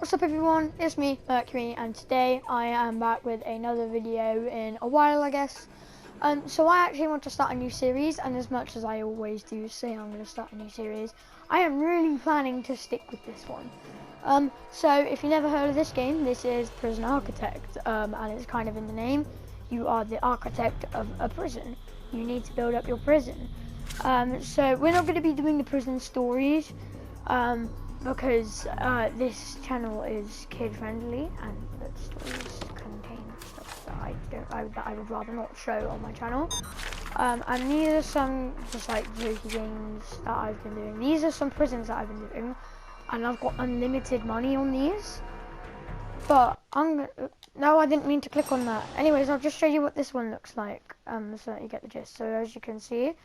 What's up everyone, it's me, Mercury, and today I am back with another video in a while, I guess. So I actually want to start a new series, and as much as I always do say I'm going to start a new series, I am really planning to stick with this one. So if you never heard of this game, this is Prison Architect, and it's kind of in the name. You are the architect of a prison. You need to build up your prison. So we're not going to be doing the prison stories, because this channel is kid friendly and the stories contain stuff that I would rather not show on my channel. And these are some just like jokey games that I've been doing. These are some prisons that I've been doing, and I've got unlimited money on these. But no, I didn't mean to click on that. Anyways, I'll just show you what this one looks like, so that you get the gist. So as you can see,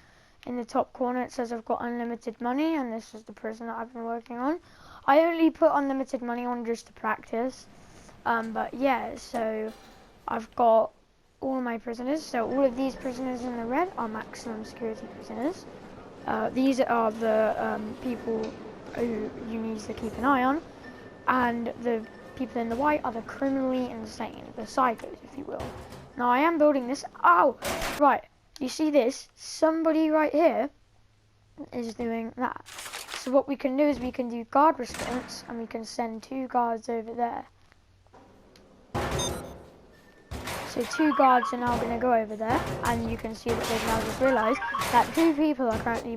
in the top corner it says I've got unlimited money, and this is the prison that I've been working on. I only put unlimited money on just to practice. But yeah, so I've got all my prisoners. So all of these prisoners in the red are maximum security prisoners. These are the people who you need to keep an eye on. And the people in the white are the criminally insane, the psychos, if you will. Now I am building this. Ow! Right. You see this? Somebody right here is doing that. So what we can do is we can do guard response, and we can send 2 guards over there. So 2 guards are now going to go over there, and you can see that they've now just realised that 2 people are currently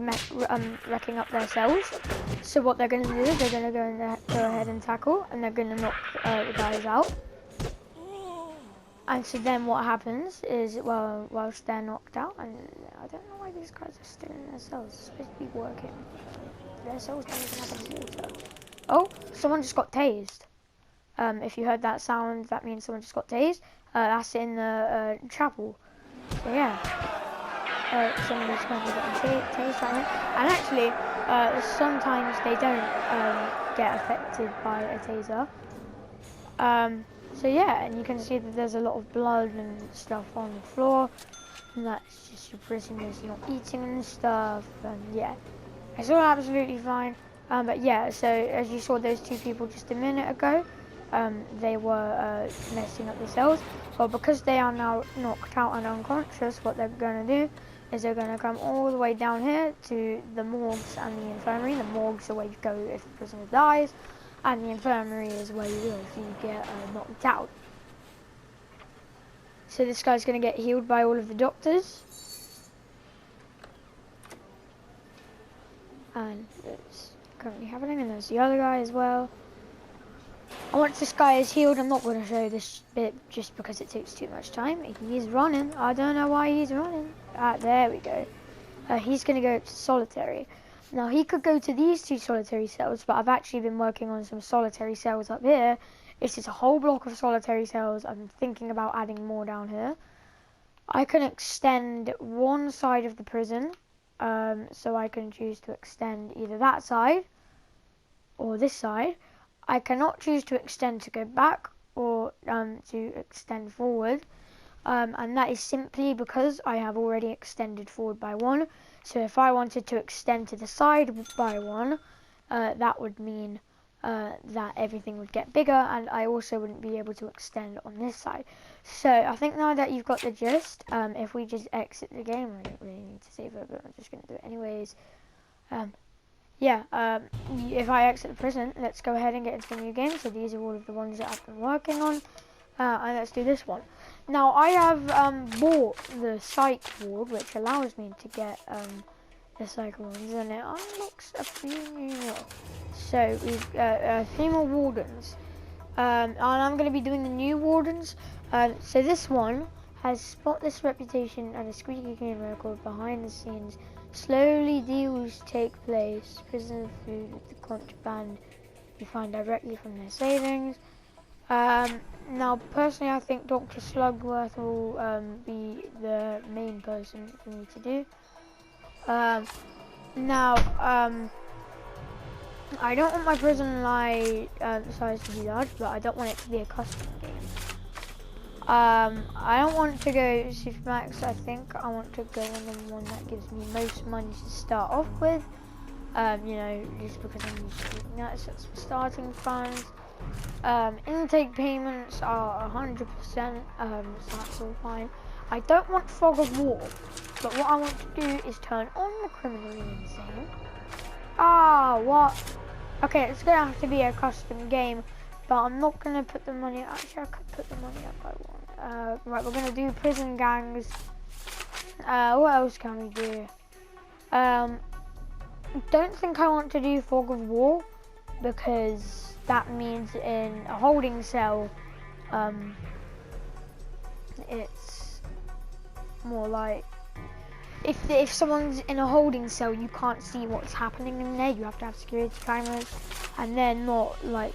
wrecking up their cells. So what they're going to do is they're going to go ahead and tackle, and they're going to knock the guys out. And so then what happens is, well, whilst they're knocked out, and I don't know why these guys are still in their cells, they're supposed to be working. Their cells don't even have any water. Oh, someone just got tased. If you heard that sound, that means someone just got tased. That's in the chapel. So yeah, someone is currently getting tased right here. And actually, sometimes they don't get affected by a taser. So yeah, and you can see that there's a lot of blood and stuff on the floor, and that's just your prisoners not eating and stuff, and yeah, it's all absolutely fine. But yeah, so as you saw those 2 people just a minute ago, they were messing up the cells. Well, because they are now knocked out and unconscious, what they're going to do is they're going to come all the way down here to the morgues and the infirmary. The morgues are where you go if the prisoner dies, and the infirmary is where you go if you get knocked out. So this guy's going to get healed by all of the doctors. And it's currently happening, and there's the other guy as well. And once this guy is healed, I'm not going to show this bit just because it takes too much time. He's running. I don't know why he's running. There we go. He's going to go to solitary. Now he could go to these 2 solitary cells, but I've actually been working on some solitary cells up here. It's just a whole block of solitary cells. I'm thinking about adding more down here. I can extend one side of the prison, so I can choose to extend either that side or this side. I cannot choose to extend to go back or to extend forward, and that is simply because I have already extended forward by 1. So if I wanted to extend to the side by 1, that would mean that everything would get bigger, and I also wouldn't be able to extend on this side. So I think now that you've got the gist, if we just exit the game, I don't really need to save it, but I'm just going to do it anyways. Yeah, if I exit the prison, let's go ahead and get into the new game. So these are all of the ones that I've been working on, and let's do this one. Now I have bought the psych ward, which allows me to get the psych ones, and it unlocks a few new ones. So we've got 3 more wardens, and I'm going to be doing the new wardens. So this one has spotless reputation and a squeaky clean record. Behind the scenes, slowly deals take place. Prisoner food with the contraband you find directly from their savings. Now, personally, I think Dr. Slugworth will be the main person for me to do. Now, I don't want my prison size to be large, but I don't want it to be a custom game. I don't want to go Supermax. I think I want to go on the one that gives me most money to start off with. You know, just because I'm used to doing that, so it's for starting funds. Intake payments are 100%, so that's all fine. I don't want fog of war, but what I want to do is turn on the criminally insane. Ah, what? Okay, it's gonna have to be a custom game, but I'm not gonna put the money. Actually, I could put the money up I want. Right, we're gonna do prison gangs. What else can we do? Don't think I want to do fog of war because that means in a holding cell, it's more like if someone's in a holding cell, you can't see what's happening in there. You have to have security cameras, and they're not like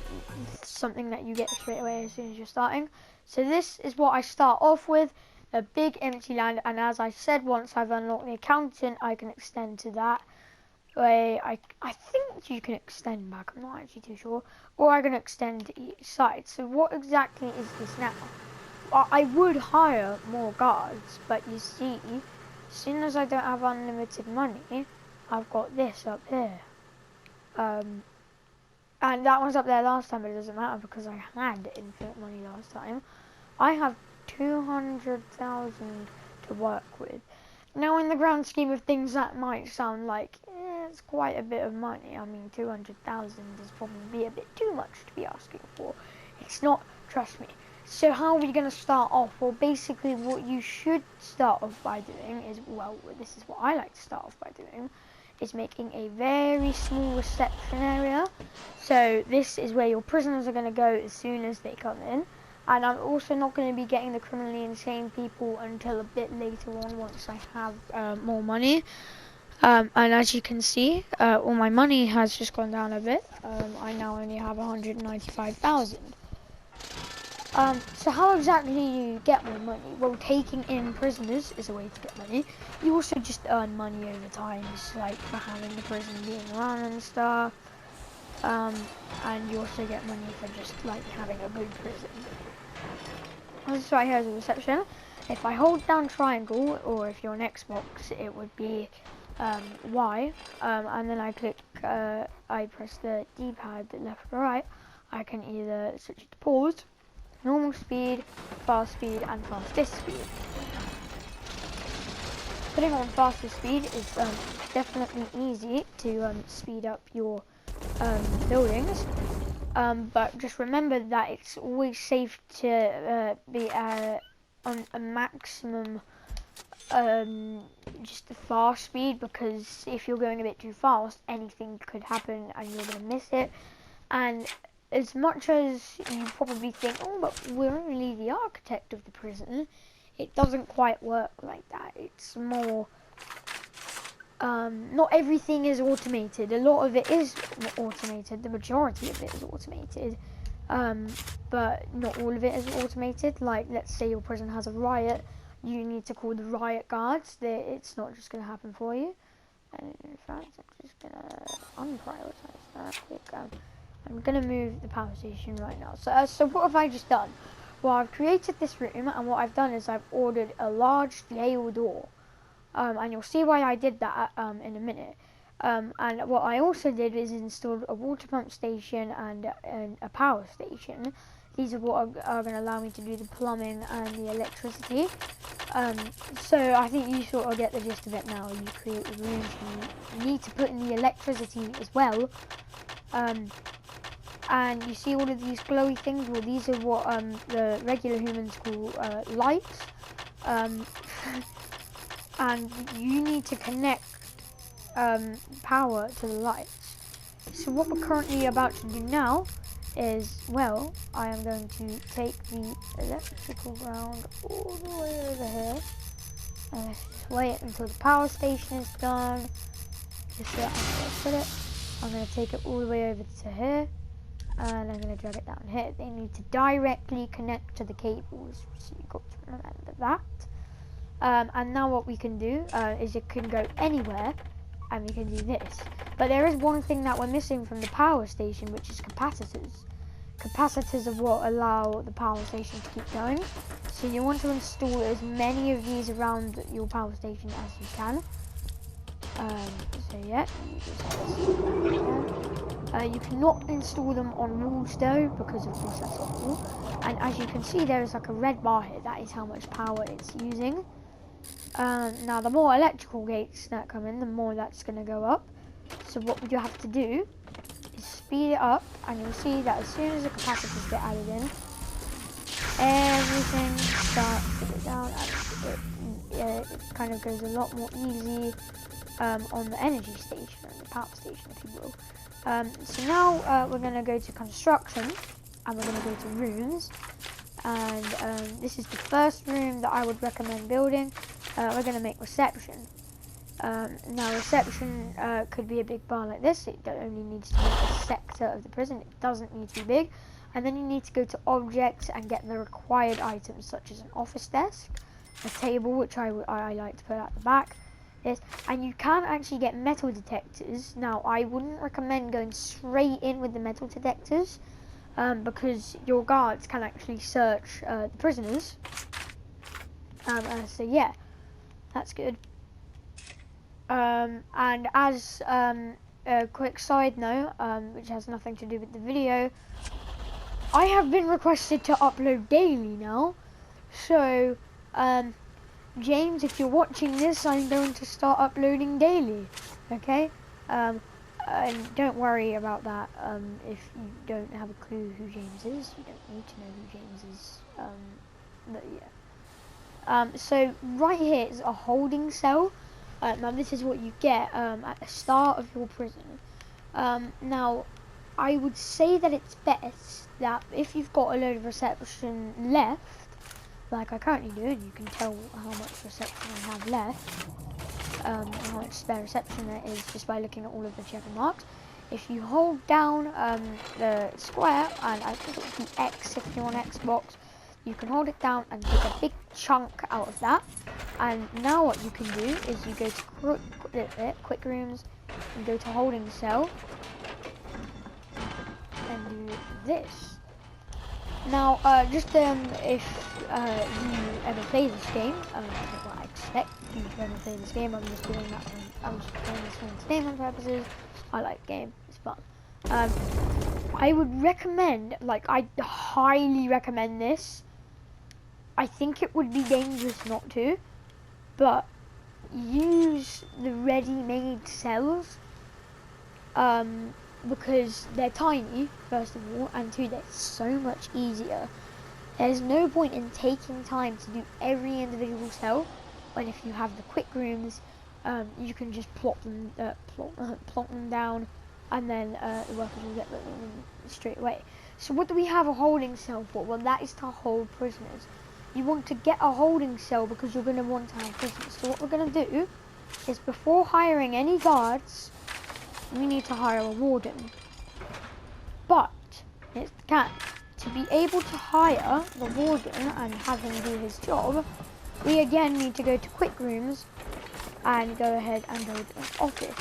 something that you get straight away as soon as you're starting. So this is what I start off with, a big empty land, and as I said, once I've unlocked the accountant, I can extend to that. I think you can extend back, I'm not actually too sure, or I can extend to each side. So what exactly is this now? I would hire more guards, but you see, as soon as I don't have unlimited money, I've got this up here. And that was up there last time, but it doesn't matter because I had infinite money last time. I have 200,000 to work with. Now, in the grand scheme of things, that might sound like it's quite a bit of money. I mean, 200,000 is probably a bit too much to be asking for. It's not, trust me. So how are we going to start off? Well, basically what you should start off by doing is, well, this is what I like to start off by doing, is making a very small reception area. So this is where your prisoners are going to go as soon as they come in. And I'm also not going to be getting the criminally insane people until a bit later on once I have more money. And as you can see, all my money has just gone down a bit. I now only have 195,000. So how exactly do you get more money? Well, taking in prisoners is a way to get money. You also just earn money over time, just like for having the prison being around and stuff. And you also get money for just like having a good prison. This right here is a reception. If I hold down triangle, or if you're on Xbox, it would be Y, and then I press the D-pad left or right, I can either switch it to pause, normal speed, and fastest speed. Putting on fastest speed is definitely easy to speed up your buildings, but just remember that it's always safe to be on a maximum just the fast speed, because if you're going a bit too fast, anything could happen and you're going to miss it. And as much as you probably think, oh, but we're only the architect of the prison, it doesn't quite work like that. It's more, not everything is automated. A lot of it is automated. The majority of it is automated. But not all of it is automated. Like, let's say your prison has a riot, you need to call the riot guards. It's not just going to happen for you. And in fact, I'm just going to unprioritize that quick. I'm going to move the power station right now. So what have I just done? Well, I've created this room, and what I've done is I've ordered a large jail door. And you'll see why I did that in a minute. And what I also did is installed a water pump station and a power station. These are what are going to allow me to do the plumbing and the electricity. So I think you sort of get the gist of it now. You create the rooms, you need to put in the electricity as well. And you see all of these glowy things? Well, these are what the regular humans call lights. And you need to connect power to the lights. So what we're currently about to do now is, well, I am going to take the electrical ground all the way over here, and let's just wait until the power station is done. Just so I'm going to put it. I'm going to take it all the way over to here, and I'm going to drag it down here. They need to directly connect to the cables, so you've got to remember that. And now what we can do is it can go anywhere, and we can do this. But there is one thing that we're missing from the power station, which is capacitors. Capacitors are what allow the power station to keep going. So you want to install as many of these around your power station as you can. So yeah, you just You cannot install them on walls though, because of course that's a wall. And as you can see, there is like a red bar here. That is how much power it's using. Now, the more electrical gates that come in, the more that's going to go up. So what you have to do is speed it up, and you'll see that as soon as the capacitors get added in, everything starts to go down, and it kind of goes a lot more easy on the energy station, or the power station, if you will. So now we're going to go to construction, and we're going to go to rooms, and this is the first room that I would recommend building. We're going to make reception. Now reception could be a big bar like this. It only needs to be a sector of the prison. It doesn't need to be big. And then you need to go to objects and get the required items, such as an office desk, a table, which I like to put at the back. Yes, and you can actually get metal detectors. Now I wouldn't recommend going straight in with the metal detectors, because your guards can actually search the prisoners. So yeah, that's good. And as a quick side note, which has nothing to do with the video, I have been requested to upload daily now. So, James, if you're watching this, I'm going to start uploading daily, okay? And don't worry about that. If you don't have a clue who James is, you don't need to know who James is. But yeah. So right here is a holding cell. Now this is what you get at the start of your prison. Now, I would say that it's best that if you've got a load of reception left, like I currently do, and you can tell how much reception I have left, how much spare reception there is just by looking at all of the checker marks. If you hold down the square, and I think it would be X if you're on Xbox, you can hold it down and take a big chunk out of that. And now what you can do is you go to quick rooms and go to holding cell and do this. Now, just if you ever play this game, well, I expect you to ever play this game. I'm just doing that. I'm just playing this for entertainment purposes. I like the game. It's fun. I would recommend, like, I highly recommend this. I think it would be dangerous not to, but use the ready-made cells, because they're tiny, first of all, and two, they're so much easier. There's no point in taking time to do every individual cell, when if you have the quick rooms, you can just plot them down, and then the workers will get them straight away. So what do we have a holding cell for? Well, that is to hold prisoners. You want to get a holding cell because you're going to want to have prisoners. So what we're going to do is, before hiring any guards, we need to hire a warden. But here's the catch: to be able to hire the warden and have him do his job, we again need to go to quick rooms and go ahead and build an office.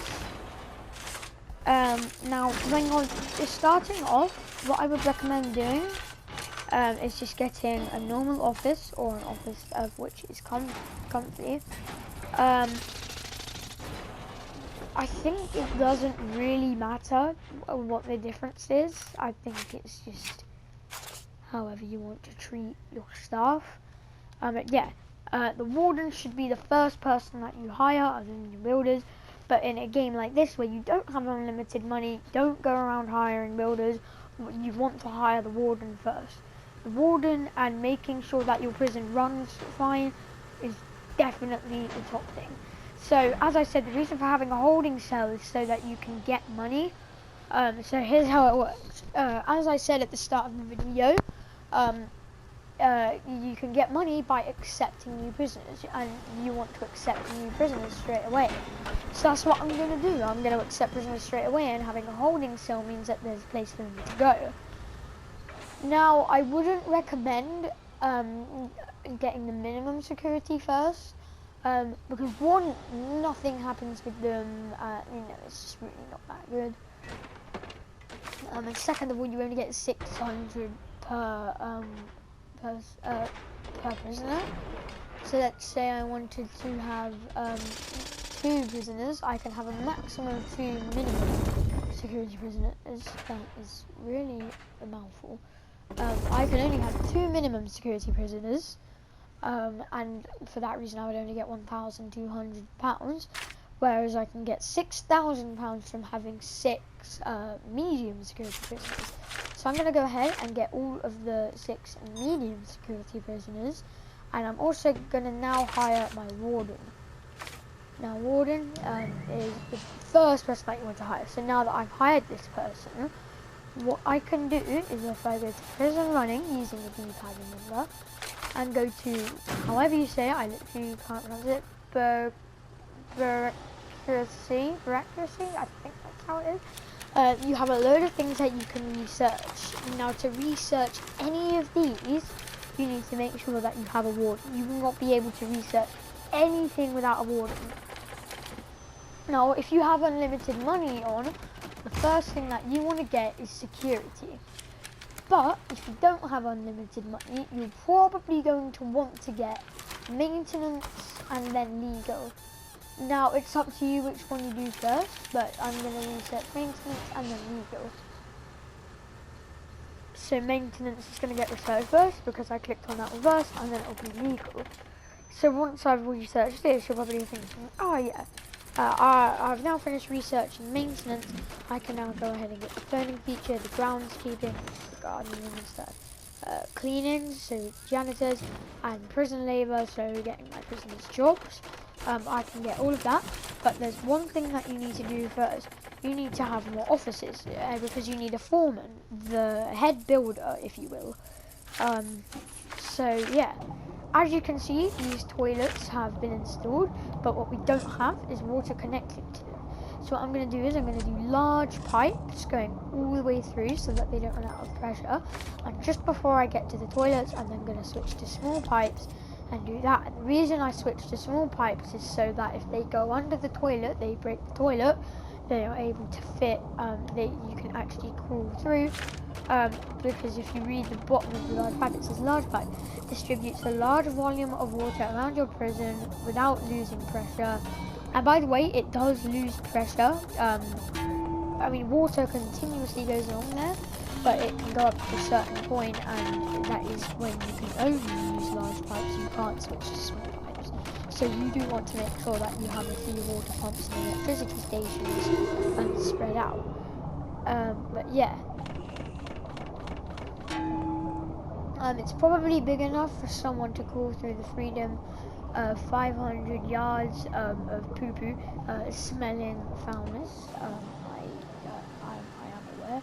Now, when you're just starting off, what I would recommend doing is just getting a normal office, or an office of which is comfy. I think it doesn't really matter what the difference is. I think it's just however you want to treat your staff. But yeah, the warden should be the first person that you hire, other than your builders. But in a game like this, where you don't have unlimited money, don't go around hiring builders. You want to hire the warden first. The warden and making sure that your prison runs fine is definitely the top thing. So, as I said, the reason for having a holding cell is so that you can get money. So here's how it works. As I said at the start of the video, you can get money by accepting new prisoners, and you want to accept new prisoners straight away. So that's what I'm going to do. I'm going to accept prisoners straight away, and having a holding cell means that there's a place for them to go. Now, I wouldn't recommend getting the minimum security first, because one, nothing happens with them, it's just really not that good. And second of all, you only get 600 per prisoner. So let's say I wanted to have 2 prisoners, I can have a maximum of 2 minimum. security prisoners is really a mouthful. I can only have 2 minimum security prisoners, and for that reason I would only get £1,200, whereas I can get £6,000 from having 6 medium security prisoners. So I'm going to go ahead and get all of the 6 medium security prisoners, and I'm also going to now hire my warden. Now warden is the first person that you want to hire. So now that I've hired this person, what I can do is if I go to prison running using the D-pad, remember, and go to, however you say it, I literally can't pronounce it, bureaucracy, I think that's how it is. You have a load of things that you can research. Now to research any of these, you need to make sure that you have a warden. You will not be able to research anything without a warden. Now if you have unlimited money on, the first thing that you want to get is security. But if you don't have unlimited money, you're probably going to want to get maintenance and then legal. Now it's up to you which one you do first, but I'm going to research maintenance and then legal. So maintenance is going to get researched first because I clicked on that one first, and then it'll be legal. So once I've researched this, you're probably thinking, oh yeah, I've now finished researching maintenance. I can now go ahead and get the cloning feature, the groundskeeping, the gardening and stuff. Cleaning, so janitors, and prison labour, so getting my prisoners jobs. I can get all of that, but there's one thing that you need to do first. You need to have more offices, because you need a foreman, the head builder, if you will. So yeah, as you can see, these toilets have been installed, but what we don't have is water connected to them. So what I'm going to do is I'm going to do large pipes going all the way through so that they don't run out of pressure. And just before I get to the toilets, I'm then going to switch to small pipes and do that. And the reason I switch to small pipes is so that if they go under the toilet, they break the toilet, they are able to fit, you can actually crawl through. Because if you read the bottom of the large pipe, it says large pipe distributes a large volume of water around your prison without losing pressure. And by the way, it does lose pressure. I mean, water continuously goes along there, but it can go up to a certain point, and that is when you can only use large pipes. You can't switch to small pipes. So you do want to make sure that you have a few water pumps and electricity stations spread out. But yeah. It's probably big enough for someone to crawl through the freedom of 500 yards of poo-poo, smelling foulness. I am aware.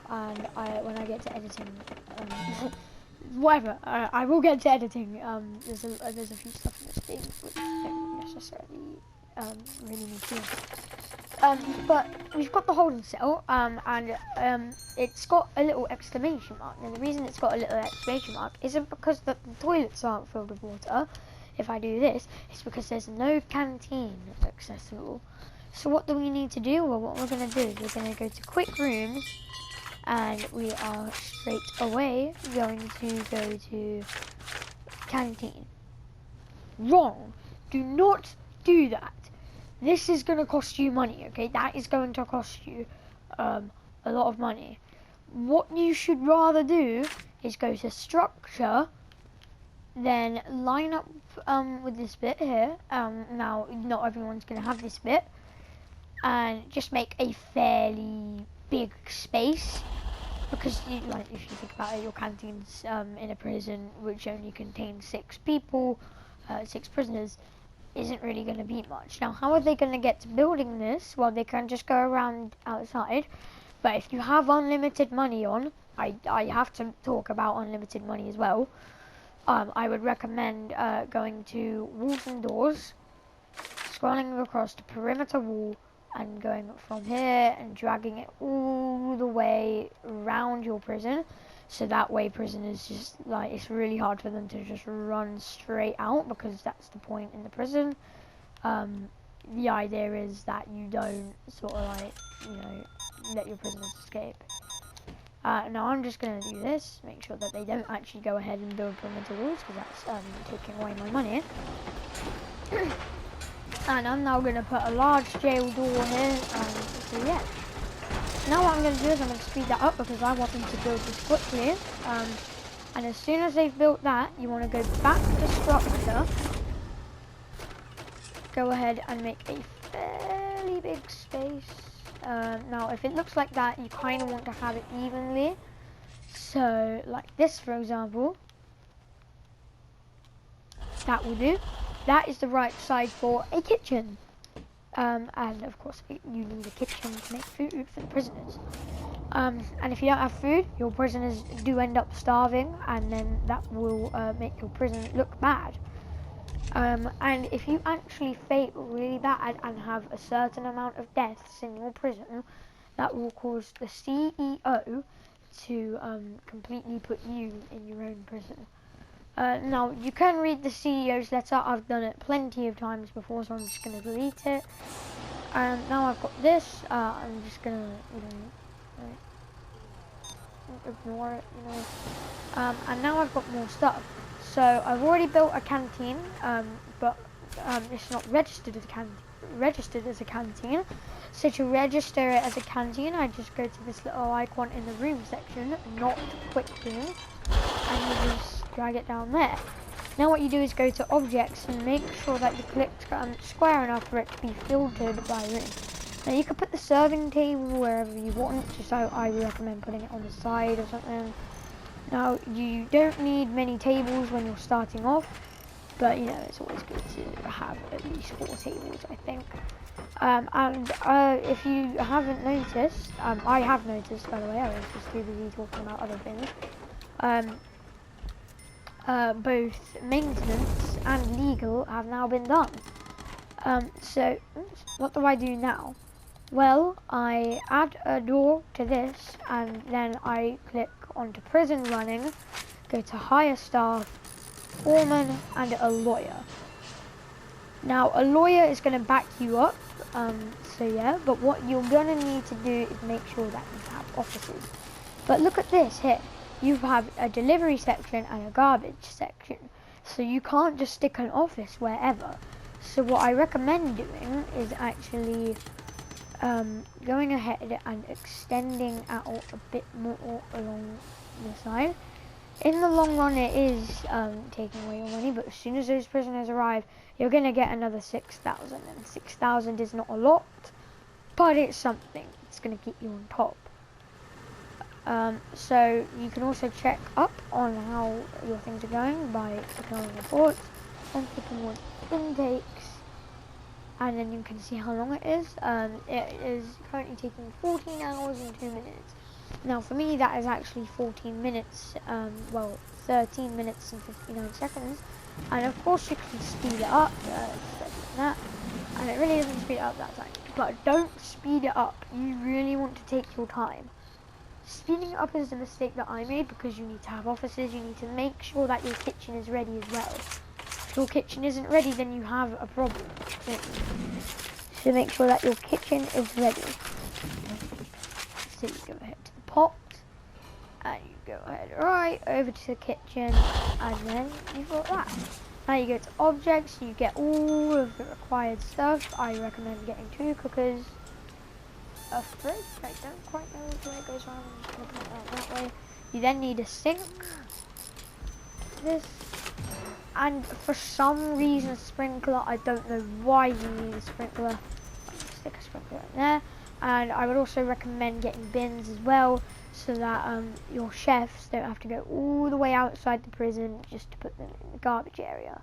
And when I get to editing, whatever, I will get to editing. There's a few stuff in this game which don't necessarily really need to. But we've got the holding cell, and it's got a little exclamation mark. Now the reason it's got a little exclamation mark isn't because the toilets aren't filled with water. If I do this, it's because there's no canteen accessible. So what do we need to do? Well, what we're going to do is we're going to go to quick rooms, and we are straight away going to go to canteen. Wrong. Do not do that. This is going to cost you money, okay? That is going to cost you a lot of money. What you should rather do is go to structure, then line up with this bit here. Now, not everyone's going to have this bit. And just make a fairly big space. Because, if you think about it, your canteen's in a prison which only contains 6 people, 6 prisoners, isn't really going to be much. Now, how are they going to get to building this? Well, they can just go around outside. But if you have unlimited money on, I have to talk about unlimited money as well. I would recommend going to walls and doors, scrolling across the perimeter wall, and going from here and dragging it all the way around your prison. So that way prisoners just, it's really hard for them to just run straight out, because that's the point in the prison. The idea is that you don't sort of let your prisoners escape. Now I'm just going to do this, make sure that they don't actually go ahead and build perimeter walls, because that's taking away my money. And I'm now going to put a large jail door here, to the edge. Now what I'm going to do is I'm going to speed that up because I want them to build this quickly. And as soon as they've built that, you want to go back to structure. Go ahead and make a fairly big space. Now if it looks like that, you kind of want to have it evenly. So like this, for example. That will do. That is the right size for a kitchen. And of course you need a kitchen to make food for the prisoners. And if you don't have food, your prisoners do end up starving, and then that will make your prison look bad. And if you actually fail really bad and have a certain amount of deaths in your prison, that will cause the CEO to completely put you in your own prison. Now, you can read the CEO's letter. I've done it plenty of times before, so I'm just going to delete it. And now I've got this. I'm just going to, ignore it, and now I've got more stuff. So I've already built a canteen, but it's not registered as a canteen. So to register it as a canteen, I just go to this little icon in the room section, not quick room, and you just drag it down there. Now what you do is go to objects and make sure that you click square enough for it to be filtered by room. Now you can put the serving table wherever you want, just so I recommend putting it on the side or something. Now you don't need many tables when you're starting off, but it's always good to have at least 4 tables, I think. And if you haven't noticed, I have noticed, by the way, I was just too busy talking about other things. Both maintenance and legal have now been done. So what do I do now? Well, I add a door to this, and then I click onto prison running, go to hire staff, foreman, and a lawyer. Now a lawyer is going to back you up, so yeah, but what you're going to need to do is make sure that you have offices. But look at this here. You have a delivery section and a garbage section, so you can't just stick an office wherever. So what I recommend doing is actually going ahead and extending out a bit more along the side. In the long run it is taking away your money, but as soon as those prisoners arrive, you're going to get another 6,000, and 6,000 is not a lot, but it's something. It's going to keep you on top. So you can also check up on how your things are going by clicking on reports and clicking on intakes, and then you can see how long it is. It is currently taking 14 hours and 2 minutes. Now for me that is actually 14 minutes, 13 minutes and 59 seconds, and of course you can speed it up, just like that, and it really doesn't speed it up that time, but don't speed it up. You really want to take your time. Speeding it up is the mistake that I made, because you need to have offices, you need to make sure that your kitchen is ready as well. If your kitchen isn't ready, then you have a problem. So make sure that your kitchen is ready. So you go ahead to the pot, and you go ahead right over to the kitchen, and then you've got that. Now you go to objects, you get all of the required stuff. I recommend getting 2 cookers, a fridge. I don't quite know which way it goes around. I'm just going to put it out that way. You then need a sink, this, and for some reason a sprinkler. I don't know why you need a sprinkler. Stick a sprinkler in there. And I would also recommend getting bins as well, so that your chefs don't have to go all the way outside the prison just to put them in the garbage area.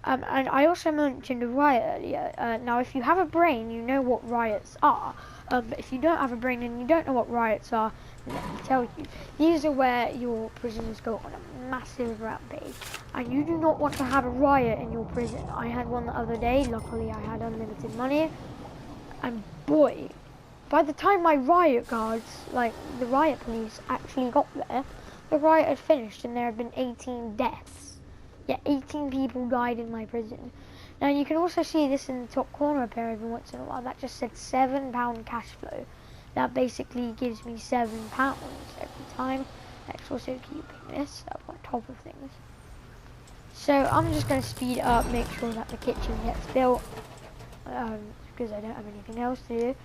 And I also mentioned a riot earlier. Now if you have a brain, you know what riots are. But if you don't have a brain and you don't know what riots are, then let me tell you. These are where your prisoners go on a massive rampage. And you do not want to have a riot in your prison. I had one the other day. Luckily I had unlimited money. And boy, by the time my riot guards, like the riot police, actually got there, the riot had finished and there had been 18 deaths. Yeah, 18 people died in my prison. Now you can also see this in the top corner up here every once in a while. That just said £7 cash flow. That basically gives me £7 every time. Let's also keep this up on top of things. So I'm just going to speed it up, make sure that the kitchen gets built. because I don't have anything else to do.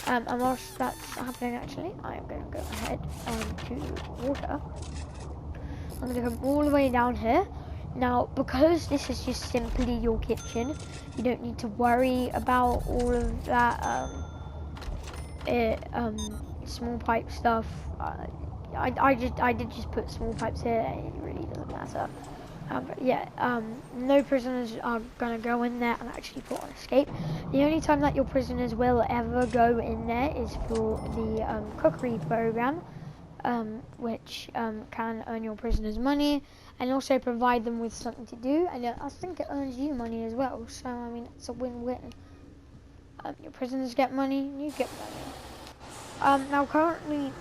And whilst that's happening, actually, I am going to go ahead to water. I'm going to come all the way down here. Now, because this is just simply your kitchen, you don't need to worry about all of that small pipe stuff. I did just put small pipes here. It really doesn't matter. But yeah, no prisoners are gonna go in there and actually put on escape. The only time that your prisoners will ever go in there is for the cookery program, which can earn your prisoners money and also provide them with something to do. And I think it earns you money as well. So I mean, it's a win-win. Your prisoners get money, you get money. Now currently,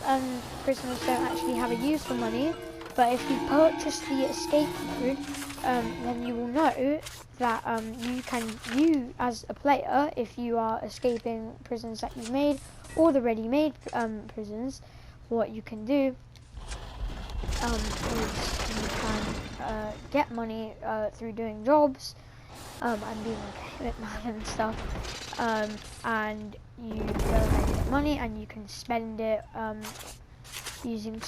prisoners don't actually have a use for money. But if you purchase the escape mode, then you will know that you as a player, if you are escaping prisons that you've made or the ready-made prisons, what you can do is you can get money through doing jobs and being like a hitman and stuff, and you go ahead and get money and you can spend it using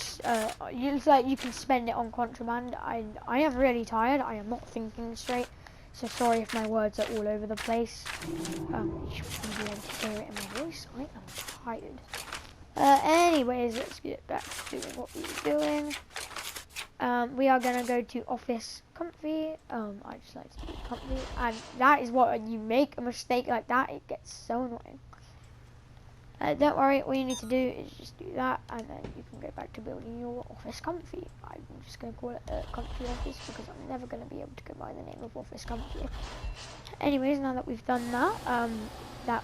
you can spend it on contraband. I am really tired. I am not thinking straight, so sorry if my words are all over the place. You should be able to hear it in my voice. I am tired. Anyways, let's get back to doing what we were doing. We are gonna go to office comfy. I just like to do comfy, and that is what you make a mistake like that, it gets so annoying. Don't worry, all you need to do is just do that, and then you can go back to building your office comfy. I'm just going to call it a comfy office because I'm never going to be able to go by the name of office comfy. Anyways, now that we've done that,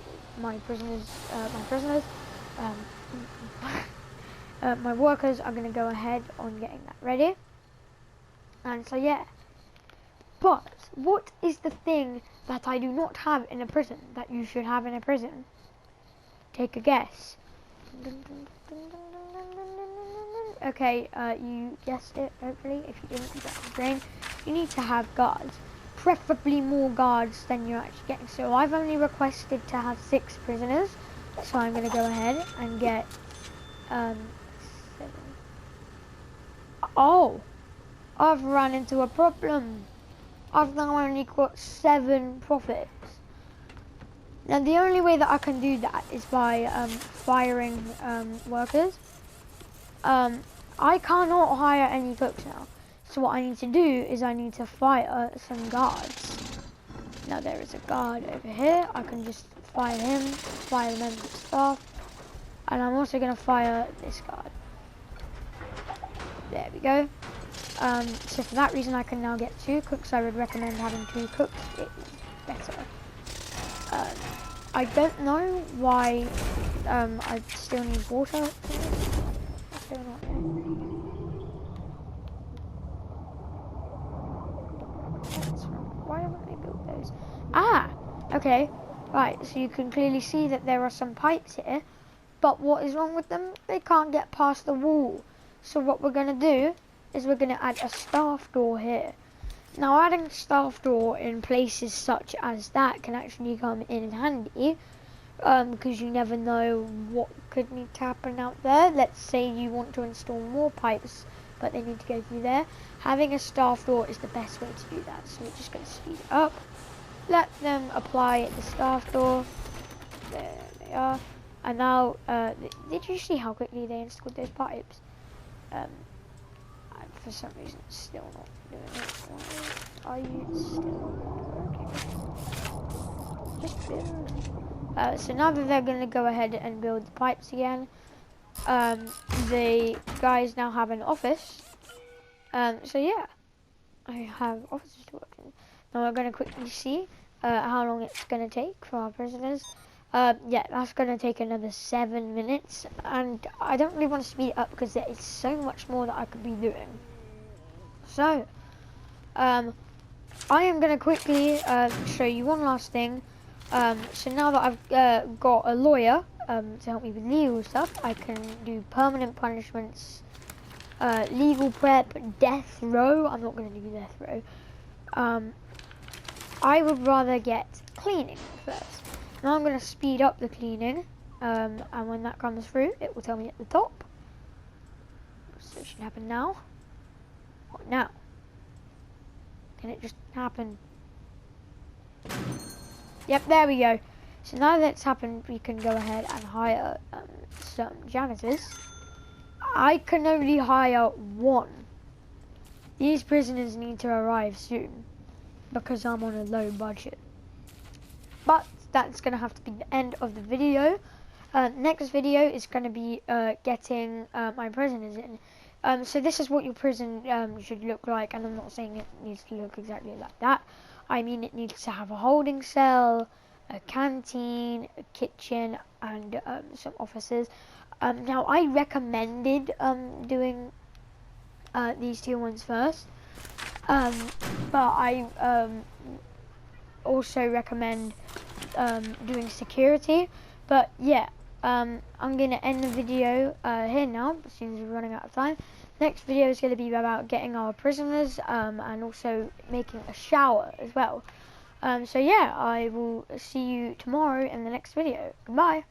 my workers are going to go ahead on getting that ready. And so yeah. But what is the thing that I do not have in a prison that you should have in a prison? Take a guess. Okay, you guessed it, hopefully. If you didn't, you got the brain. You need to have guards. Preferably more guards than you're actually getting. So I've only requested to have 6 prisoners. So I'm going to go ahead and get 7. Oh! I've run into a problem. I've now only got 7 profits. Now the only way that I can do that is by firing workers. I cannot hire any cooks now. So what I need to do is I need to fire some guards. Now there is a guard over here. I can just fire him, fire the members of staff. And I'm also going to fire this guard. There we go. So for that reason I can now get 2 cooks. I would recommend having 2 cooks. It is better. I don't know why I still need water. Why haven't they built those? Ah! Okay. Right, so you can clearly see that there are some pipes here. But what is wrong with them? They can't get past the wall. So what we're going to do is we're going to add a staff door here. Now adding a staff door in places such as that can actually come in handy because you never know what could need to happen out there. Let's say you want to install more pipes but they need to go through there. Having a staff door is the best way to do that. So we're just going to speed it up. Let them apply the staff door. There they are. And now, did you see how quickly they installed those pipes? For some reason, it's still not doing it. Are you still working? Just build. So now that they're going to go ahead and build the pipes again, the guys now have an office. So yeah, I have offices to work in. Now we're going to quickly see how long it's going to take for our prisoners. Yeah, that's going to take another 7 minutes, and I don't really want to speed it up because there is so much more that I could be doing. So, I am going to quickly show you one last thing. So now that I've got a lawyer to help me with legal stuff, I can do permanent punishments, legal prep, death row. I'm not going to do death row. I would rather get cleaning first. Now I'm going to speed up the cleaning, and when that comes through, it will tell me at the top. So it should happen now. What now? Can it just happen? Yep, there we go. So now that it's happened, we can go ahead and hire some janitors. I can only hire one. These prisoners need to arrive soon because I'm on a low budget. But that's going to have to be the end of the video. Next video is going to be getting my prisoners in. So this is what your prison should look like, and I'm not saying it needs to look exactly like that. I mean, it needs to have a holding cell, a canteen, a kitchen, and some offices. Now, I recommended doing these two ones first, but I also recommend doing security. But yeah, I'm going to end the video here now, as soon as we're running out of time. Next video is going to be about getting our prisoners and also making a shower as well. So yeah, I will see you tomorrow in the next video. Goodbye.